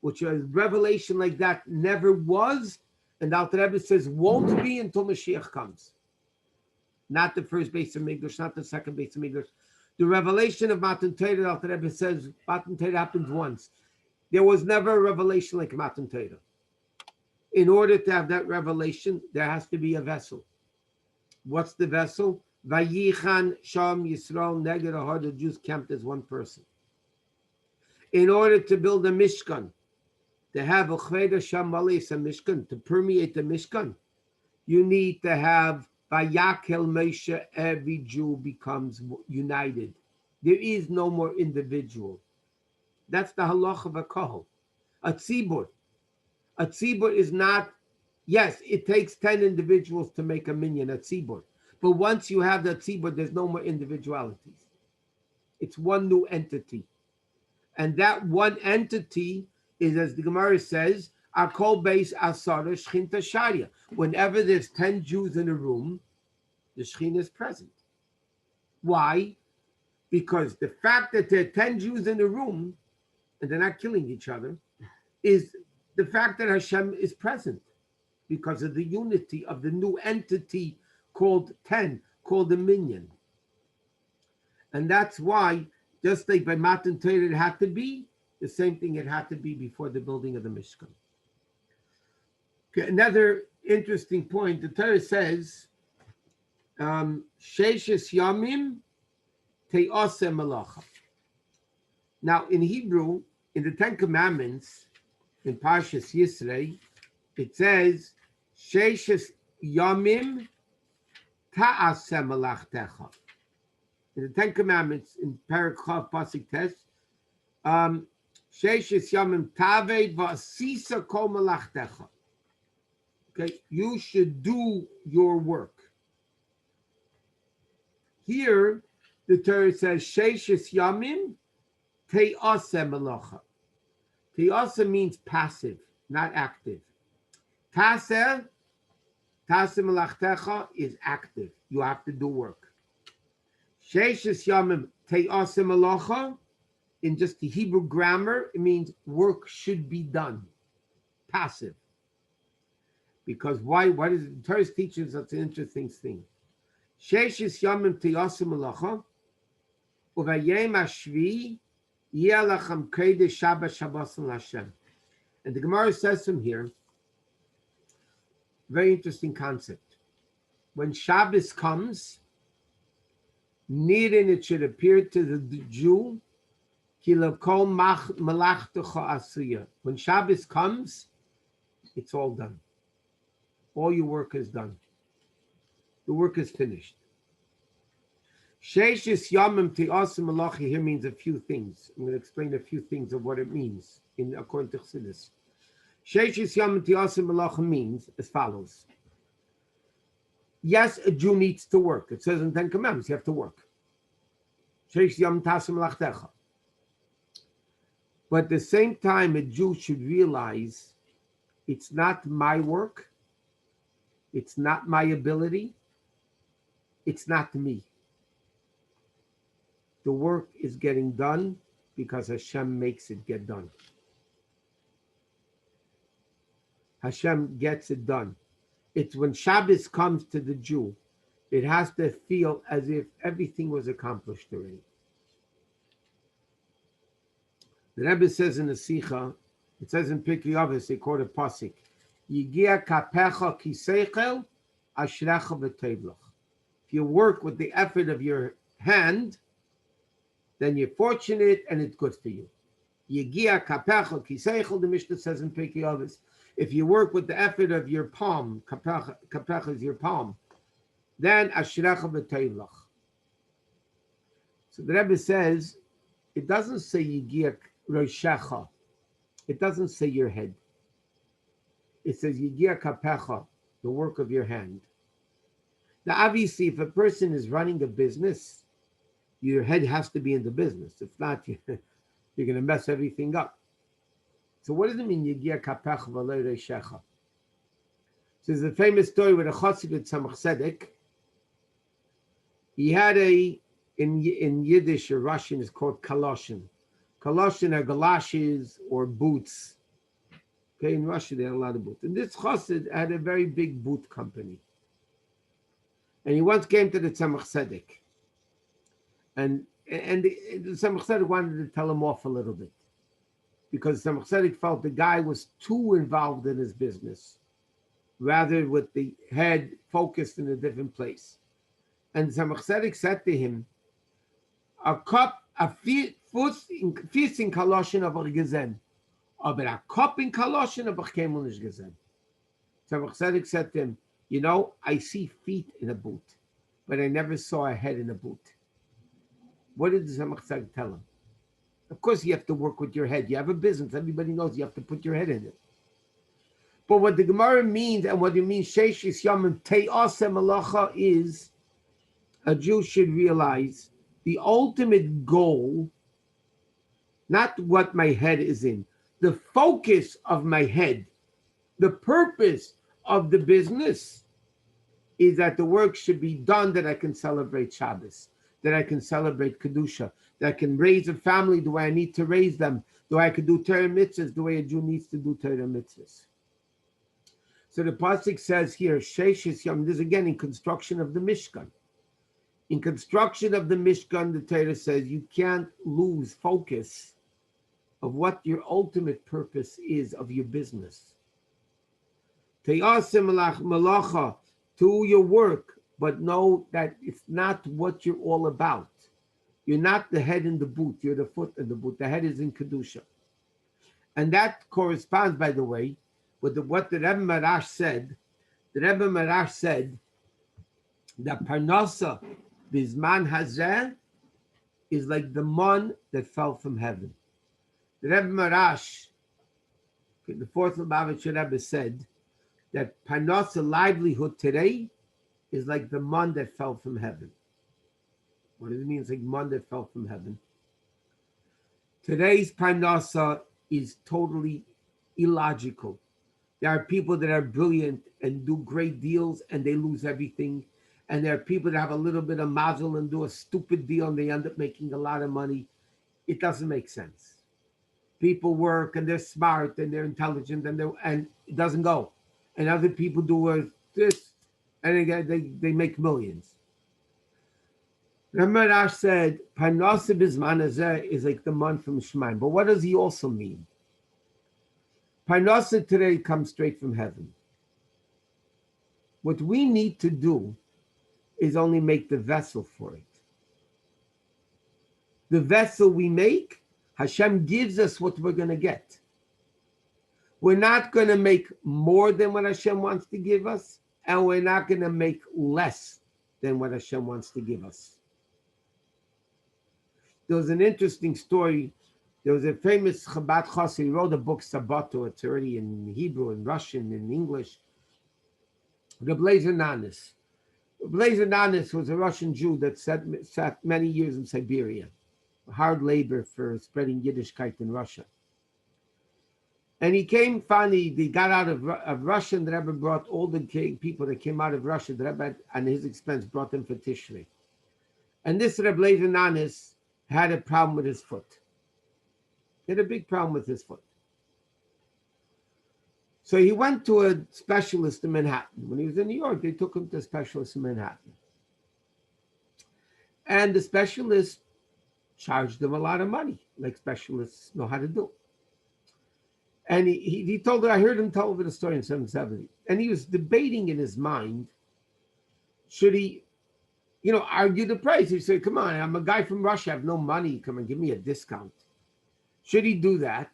which a revelation like that never was, and the Alter Rebbe says won't be until Mashiach comes. Not the first base of Mikdash, not the second base of Mikdash. The revelation of Matan Torah, the Alter Rebbe says Matan Torah happens once. There was never a revelation like Matan Torah. In order to have that revelation, there has to be a vessel. What's the vessel? Vayichan Sham Yisrael Neged Ahad. The Jews camped as one person. In order to build a Mishkan, to have a Chved Hashem Malis, a Mishkan, to permeate the Mishkan, you need to have Vayakhel Moshe. Every Jew becomes united. There is no more individual. That's the halach of a kohel. A tzibur. A tzibur is not, yes, it takes 10 individuals to make a minyan, a tzibur. But once you have that tzibur, there's no more individualities. It's one new entity. And that one entity is, as the Gemara says, Akol Beis Asara Shchinta Sharia. Whenever there's 10 Jews in a room, the Shechina is present. Why? Because the fact that there are 10 Jews in a room and they're not killing each other is the fact that Hashem is present because of the unity of the new entity called 10, called the minyan. And that's why, just like by Matan Torah it had to be, the same thing it had to be before the building of the Mishkan. Okay, another interesting point, the Torah says, Sheishes Yamim Te'aseh Malacha. Now in Hebrew, in the Ten Commandments, in Parshat Yisrei, it says, Sheishes Yamim Ta'aseh Malachtecha. In the Ten Commandments, in Perek Chav Pasuk Tes, Sheishes Yamim Taved V'asisa Kol Malachtecha. Okay, you should do your work. Here, the Torah says, Sheishes Yamim Te'aseh Malacha. Te'aseh means passive, not active. Taseh Malachtecha is active. You have to do work. Sheishes Yamim Te'aseh Malacha, in just the Hebrew grammar, it means work should be done. Passive. Because why? What is it? The Torah teaches that's an interesting thing. Sheishes Yamim Te'aseh Malacha, Uvayem Ashvi Yelachem Kedah Shabbat Shabbat Hashem. And the Gemara says from here, very interesting concept. When Shabbos comes, needing it should appear to the Jew, when Shabbos comes, it's all done. All your work is done. The work is finished. Sheishes Yamim Te'aseh Malacha here means a few things. I'm going to explain a few things of what it means according to Chassidus. Sheishes Yamim Te'aseh Malacha means as follows. Yes, a Jew needs to work. It says in Ten Commandments, you have to work. Sheishes Yamim Te'aseh Malachtecha. But at the same time, a Jew should realize it's not my work, it's not my ability, it's not me. The work is getting done because Hashem makes it get done. Hashem gets it done. It's when Shabbos comes to the Jew, it has to feel as if everything was accomplished already. The Rebbe says in the Sikha, it says in Pirkei Avos, they quote a pasuk, Yigia kapecha kiseichel ashrecha v'tevlach. If you work with the effort of your hand, then you're fortunate and it's good for you. Yigia kapecha kiseichel, the Mishnah says in Pirkei Avos, if you work with the effort of your palm, kapecha is your palm, then ashrecha v'tevlach. So the Rebbe says, it doesn't say Yigia Roshecha. It doesn't say your head. It says Yigia Kapecha, the work of your hand. Now, obviously, if a person is running a business, your head has to be in the business. If not, you're going to mess everything up. So what does it mean, Yigia Kapecha v'lo reishecha? So there's a famous story with a Chassidic Chassidic. He had in Yiddish or Russian, it's called kaloshin. Kaloshin are galoshes or boots. Okay, in Russia, they had a lot of boots. And this Chassid had a very big boot company. And he once came to the Tzemach Tzedek. And the Tzemach Tzedek wanted to tell him off a little bit. Because Tzemach Tzedek felt the guy was too involved in his business, rather with the head focused in a different place. And Tzemach Tzedek said to him, a Fuß in Kaloshin aber gesehen. Aber a Kopf in Kaloshin aber keinmal nicht gesehen. Tzemach Tzedek said to him, you know, I see feet in a boot, but I never saw a head in a boot. What did Tzemach Tzedek tell him? Of course, you have to work with your head. You have a business. Everybody knows you have to put your head in it. But what the Gemara means and what it means, Sheish Yamim Te'aseh Malacha, is a Jew should realize the ultimate goal, not what my head is in, the focus of my head, the purpose of the business is that the work should be done that I can celebrate Shabbos, that I can celebrate Kedusha, that I can raise a family the way I need to raise them, the way I can do Torah mitzvahs, the way a Jew needs to do Torah mitzvahs. So the Pasuk says here, Sheish Yom, this again in construction of the Mishkan. In construction of the Mishkan, the Torah says you can't lose focus of what your ultimate purpose is of your business. Te'aseh malacha, to your work, but know that it's not what you're all about. You're not the head in the boot, you're the foot in the boot. The head is in Kedusha. And that corresponds, by the way, with what the Rebbe Marash said. The Rebbe Marash said that Parnasa Bizman Hazeh is like the man that fell from heaven. The Rebbe Marash, the fourth Lubavitcher Rebbe, said that Parnasa livelihood today is like the man that fell from heaven. What does it mean? It's like man that fell from heaven. Today's Parnasa is totally illogical. There are people that are brilliant and do great deals and they lose everything. And there are people that have a little bit of mazel and do a stupid deal and they end up making a lot of money. It doesn't make sense. People work and they're smart and they're intelligent and it doesn't go. And other people do this and they make millions. Ramarash said, Parnasa Bizman Hazeh is like the man from Shemaim. But what does he also mean? Parnasa today comes straight from heaven. What we need to do is only make the vessel for it. The vessel we make, Hashem gives us what we're going to get. We're not going to make more than what Hashem wants to give us, and we're not going to make less than what Hashem wants to give us. There was an interesting story. There was a famous Chabad Chassid. He wrote a book, Sabato. It's already in Hebrew, in Russian, in English. Rabbi Nanis. Rabbi Nanis was a Russian Jew that sat many years in Siberia. Hard labor for spreading Yiddishkeit in Russia. And he came finally, they got out of Russia, and the Rebbe brought all the people that came out of Russia, the Rebbe, at his expense, brought them for Tishrei. And this Rabbi Nanis had a problem with his foot. He had a big problem with his foot. So he went to a specialist in Manhattan. When he was in New York, they took him to a specialist in Manhattan. And the specialist charged him a lot of money, like specialists know how to do. And he told her, I heard him tell over the story in 770. And he was debating in his mind, should he, argue the price? He said, come on, I'm a guy from Russia, I have no money, come and give me a discount. Should he do that?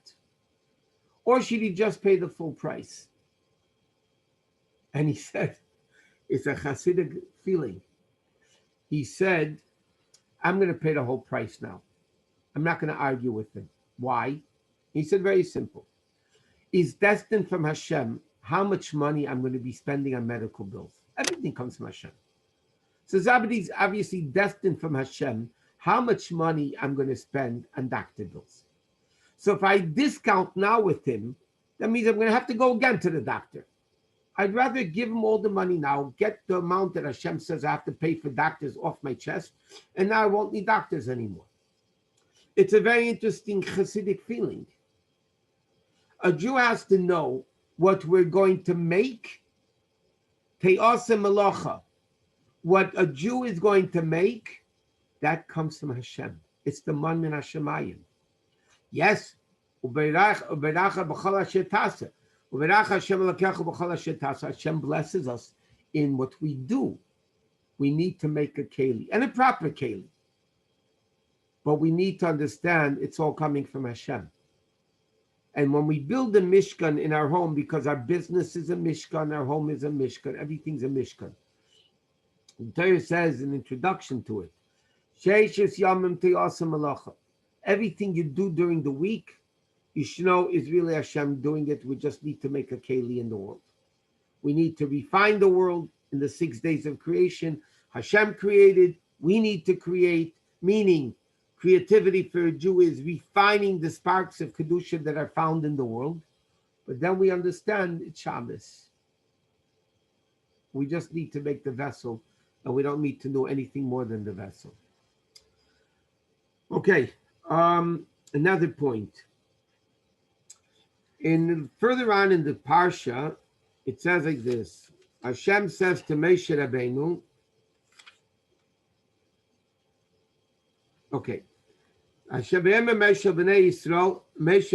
Or should he just pay the full price? And he said, it's a Chassidic feeling. He said, I'm going to pay the whole price now. I'm not going to argue with him. Why? He said, very simple. It's destined from Hashem how much money I'm going to be spending on medical bills. Everything comes from Hashem. So Zabady's obviously destined from Hashem how much money I'm going to spend on doctor bills. So if I discount now with him, that means I'm going to have to go again to the doctor. I'd rather give him all the money now, get the amount that Hashem says I have to pay for doctors off my chest, and now I won't need doctors anymore. It's a very interesting Chassidic feeling. A Jew has to know what we're going to make. Te'aseh melacha. What a Jew is going to make, that comes from Hashem. It's the man min Hashemayim. Yes, Hashem blesses us in what we do. We need to make a keli, and a proper keli. But we need to understand it's all coming from Hashem. And when we build a Mishkan in our home, because our business is a Mishkan, our home is a Mishkan, everything's a Mishkan. The Torah says in introduction to it, everything you do during the week, you should know is really Hashem doing it. We just need to make a keli in the world. We need to refine the world in the 6 days of creation. Hashem created, we need to create, meaning creativity for a Jew is refining the sparks of Kedusha that are found in the world. But then we understand it's Shabbos. We just need to make the vessel, and we don't need to know anything more than the vessel. Okay, another point. Further on in the Parsha, it says like this. Hashem says to Moshe Rabbeinu, okay, Moshe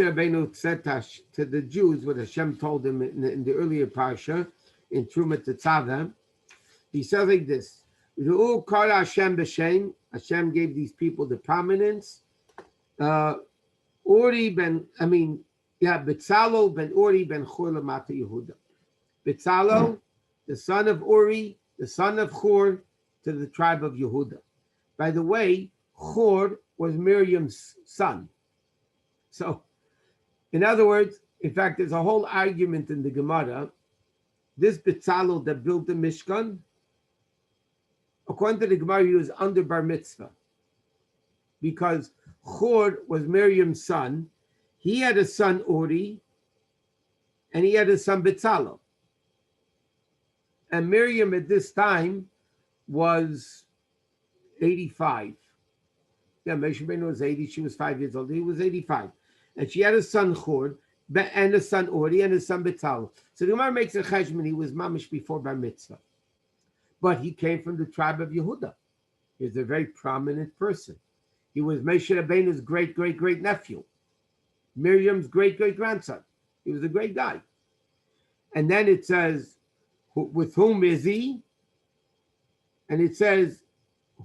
Rabbeinu said to the Jews what Hashem told them in the earlier Parsha, in Trumat Tetzaveh. He says like this, Hashem gave these people the prominence. Betzalel ben Uri ben Chur lamata Yehuda. Betzalel, the son of Uri, the son of Chur, to the tribe of Yehuda. By the way, Chur was Miriam's son. So, in other words, in fact, there's a whole argument in the Gemara. This Betzalel that built the Mishkan, according to the Gemara, he was under bar mitzvah. Because Chur was Miriam's son. He had a son, Uri, and he had a son, Betzalel. And Miriam at this time was 85. Yeah, Moshe Rabbeinu was 80. She was 5 years old. He was 85. And she had a son, Chur, and a son, Uri, and a son, Betzalel. So the Gemara makes a cheshbon. He was mamish before bar mitzvah. But he came from the tribe of Yehuda. He was a very prominent person. He was Moshe Rabbeinu's great-great-great-nephew. Miriam's great-great-grandson. He was a great guy. And then it says, with whom is he? And it says,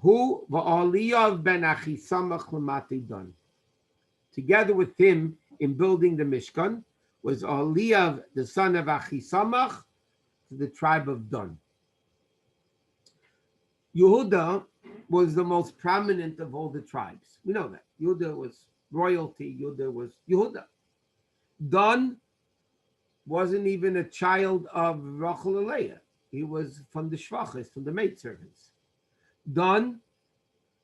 who va'aliyav ben Achisamach lamati dan. Together with him in building the Mishkan was Aliyav, the son of Achisamach, to the tribe of Dan. Yehuda was the most prominent of all the tribes. We know that. Yehuda was royalty. Yehuda was Yehuda. Dan wasn't even a child of Rachel and Leah. He was from the Shvachis, from the maidservants. Dan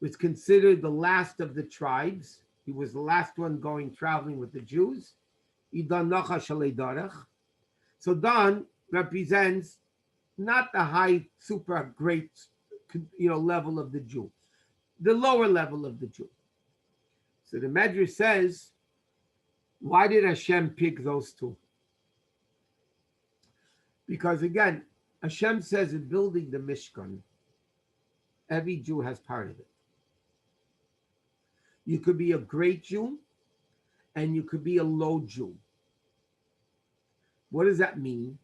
was considered the last of the tribes. He was the last one traveling with the Jews. So Dan represents not the high, super great, level of the Jew, the lower level of the Jew. So the Medrash says, why did Hashem pick those two? Because again, Hashem says in building the Mishkan, every Jew has part of it. You could be a great Jew and you could be a low Jew. What does that mean?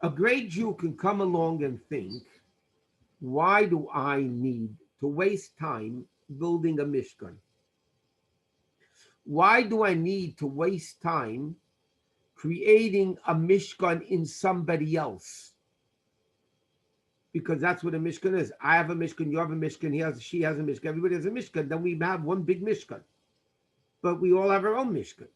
A great Jew can come along and think, why do I need to waste time building a Mishkan? Why do I need to waste time creating a Mishkan in somebody else? Because that's what a Mishkan is. I have a Mishkan, you have a Mishkan, she has a Mishkan, everybody has a Mishkan. Then we have one big Mishkan. But we all have our own Mishkan.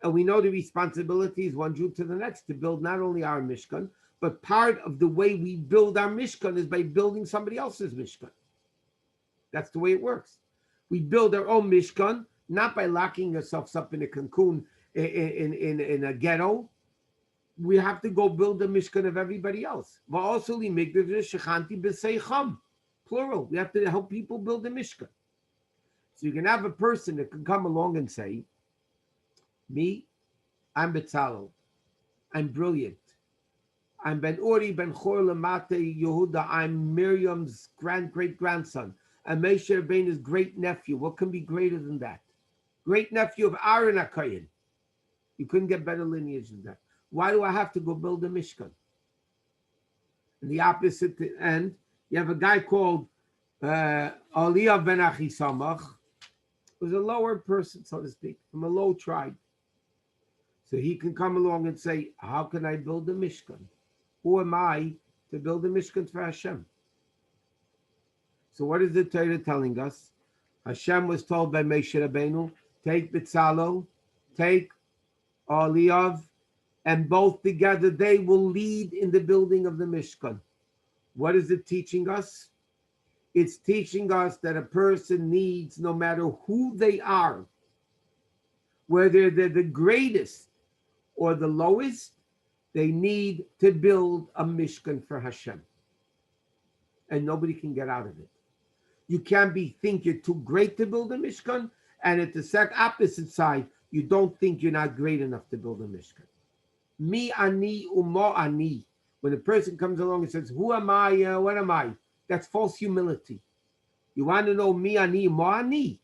And we know the responsibility is one Jew to the next to build not only our Mishkan, but part of the way we build our Mishkan is by building somebody else's Mishkan. That's the way it works. We build our own Mishkan, not by locking ourselves up in a cocoon in a ghetto. We have to go build the Mishkan of everybody else. Plural. We have to help people build the Mishkan. So you can have a person that can come along and say, me, I'm Betzalel. I'm brilliant. I'm Ben Uri, Ben Chor Lamate Yehuda. I'm Miriam's great-grandson. And Moshe Rabbeinu's great-nephew. What can be greater than that? Great-nephew of Aaron HaKohen. You couldn't get better lineage than that. Why do I have to go build a Mishkan? In the opposite end, you have a guy called Aliyah ben Achisamach, who's a lower person, so to speak, from a low tribe. So he can come along and say, how can I build a Mishkan? Who am I to build a Mishkan for Hashem? So what is the Torah telling us? Hashem was told by Moshe Rabbeinu, take Betzalel, take Aliyah, and both together they will lead in the building of the Mishkan. What is it teaching us? It's teaching us that a person needs, no matter who they are, whether they're the greatest or the lowest, they need to build a Mishkan for Hashem. And nobody can get out of it. You can't think you're too great to build a Mishkan, and at the opposite side, you don't think you're not great enough to build a Mishkan. Mi ani umo ani. When a person comes along and says, who am I, what am I? That's false humility. You want to know mi ani umo ani?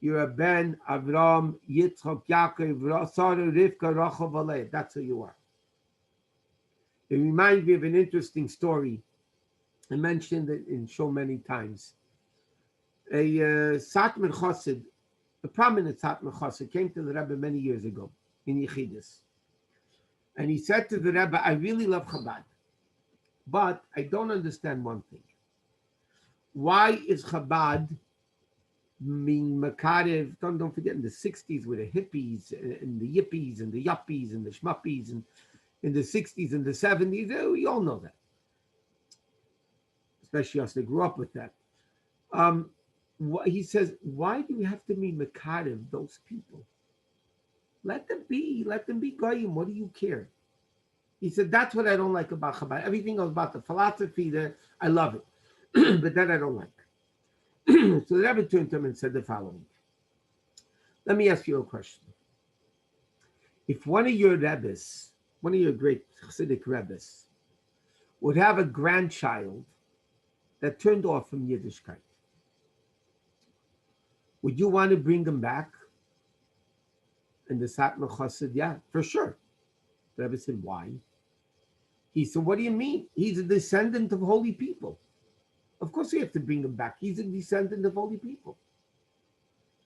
You're a Ben, Avram, Yitzchak, Yaakov, Sarah, Rivka, Rachel, Valeh. That's who you are. It reminds me of an interesting story. I mentioned it in so many times. A Satmar Chassid, a prominent Satmar Chassid, came to the Rebbe many years ago in Yechidus. And he said to the Rebbe, I really love Chabad, but I don't understand one thing. Why is Chabad being Makarev? Don't forget, in the 60s with the hippies and the yippies and the yuppies and the shmuppies, and in the 60s and the 70s, we all know that. Especially us that grew up with that. He says, why do we have to be Makarev those people? Let them be goyim. What do you care? He said, that's what I don't like about Chabad. Everything else about the philosophy, I love it. But that I don't like. So the Rebbe turned to him and said the following. Let me ask you a question. If one of your Rebbes, one of your great Chassidic Rebbes, would have a grandchild that turned off from Yiddishkeit, would you want to bring them back? And the Satmar Chassid said, yeah, for sure. The Rebbe said, why? He said, what do you mean? He's a descendant of holy people. Of course we have to bring him back. He's a descendant of holy people.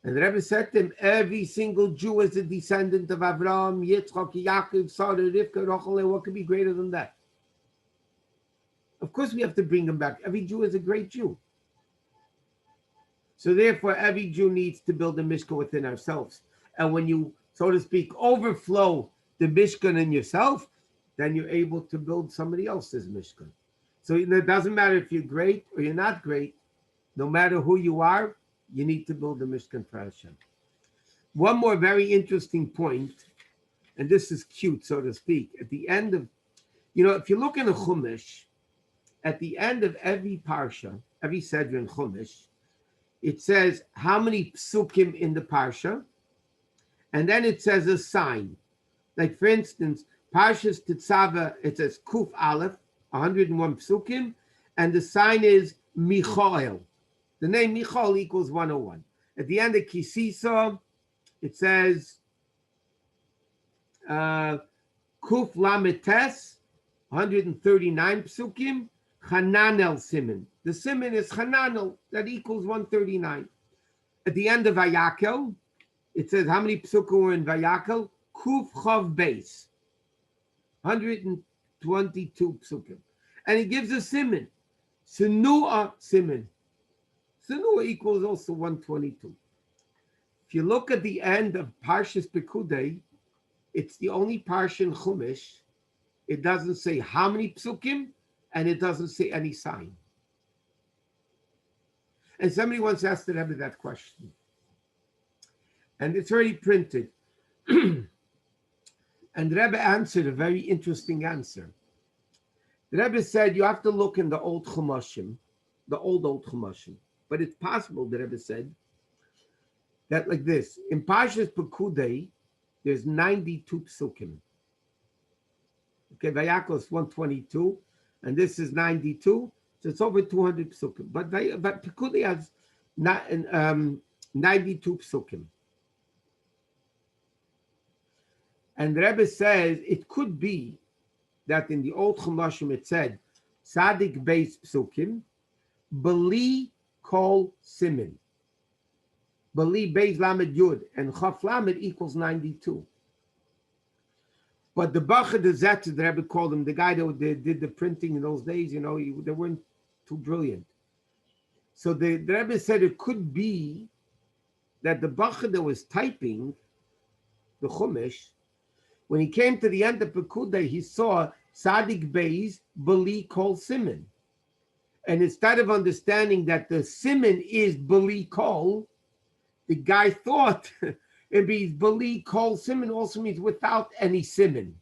And the Rebbe said to him, every single Jew is a descendant of Avraham, Yitzchak, Yaakov, Sarah, Rivka, Rachel. What could be greater than that? Of course we have to bring him back. Every Jew is a great Jew. So therefore, every Jew needs to build a Mishkan within ourselves. And when you, so to speak, overflow the Mishkan in yourself, then you're able to build somebody else's Mishkan. So it doesn't matter if you're great or you're not great. No matter who you are, you need to build a Mishkan for Hashem. One more very interesting point, and this is cute, so to speak. At the end of, if you look in a Chumash, at the end of every Parsha, every Sedra in Chumash, it says how many psukim in the Parsha, and then it says a sign. Like, for instance, Parshas Tetzaveh, it says Kuf Aleph, 101 psukim, and the sign is Michael. The name Michael equals 101. At the end of Kisisa, it says Kuf Lametes, 139 psukim, Hananel Siman. The Siman is Hananel, that equals 139. At the end of Vayakhel, it says how many psukim were in Vayakhel? Kuf Chav Beis, 122 psukim. And he gives a Siman. Senua Siman. Senua equals also 122. If you look at the end of Parshas Pekudei, it's the only parsha in Chumash. It doesn't say how many psukim, and it doesn't say any sign. And somebody once asked the Rebbe that question. And it's already printed. And the Rebbe answered a very interesting answer. The Rebbe said you have to look in the old Chumashim, the old Chumashim. But it's possible, the Rebbe said, that like this. In Parshas Pekudei, there's 92 psukim. Okay, Vayakhel is 122, and this is 92, so it's over 200 psukim. But Pekudei has 92 psukim. And the Rebbe says it could be that in the old Chumashim it said, Tzadik Beis Psukim, Beli Kol Simin. Beli Beis Lamed Yud, and Chaf Lamed equals 92. But the Bacha de Zetz, the Rebbe called him, the guy that did the printing in those days, you know, they weren't too brilliant. So the Rebbe said it could be that the Bacha that was typing the Chumash, when he came to the end of Pekudei, he saw Tzadik Beis Beli Kol Simin. And instead of understanding that the Simin is Beli Kol, the guy thought it means Beli Kol Simin also means without any Simin.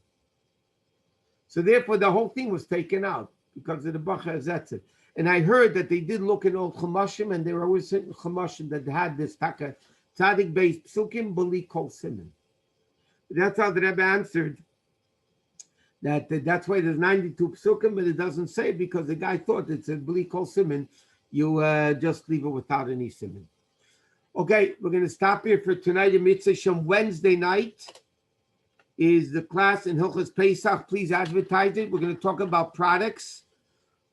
So therefore the whole thing was taken out because of the Bacha Zetz. And I heard that they did look in old Chumashim, and there were always certain Chumashim that had this taka Tzadik Beis Psukim Beli Kol Simin. That's how the Rebbe answered that's why there's 92 psukim, but it doesn't say because the guy thought it said Beli Kol Simin. You just leave it without any simin. Okay, we're going to stop here for tonight. In Mitzvah Shem Wednesday night is the class in Hilchos Pesach. Please advertise it. We're going to talk about products,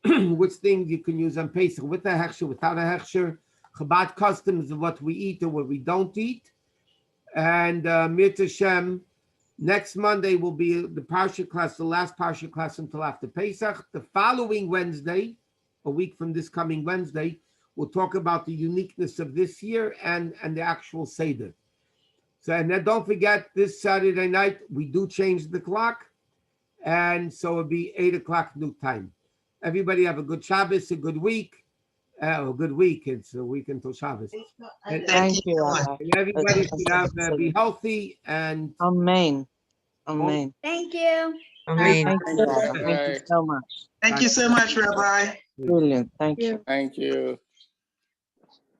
which things you can use on Pesach with a hechsher, without a hechsher, Chabad customs of what we eat or what we don't eat. And Mitzvah Shem, next Monday will be the Parshat class, the last Parshat class until after Pesach. The following Wednesday, a week from this coming Wednesday, we'll talk about the uniqueness of this year and the actual Seder. So, and then don't forget, this Saturday night, we do change the clock. And so it'll be 8 o'clock new time. Everybody have a good Shabbos, a good week. A good week. It's a week until Shabbos. Thank you. And everybody should be healthy and Amen. Amen. Thank you. Thank you. Thank you so much. Thank you so much, Rabbi. Brilliant. Thank you. Thank you.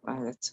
Wow, that's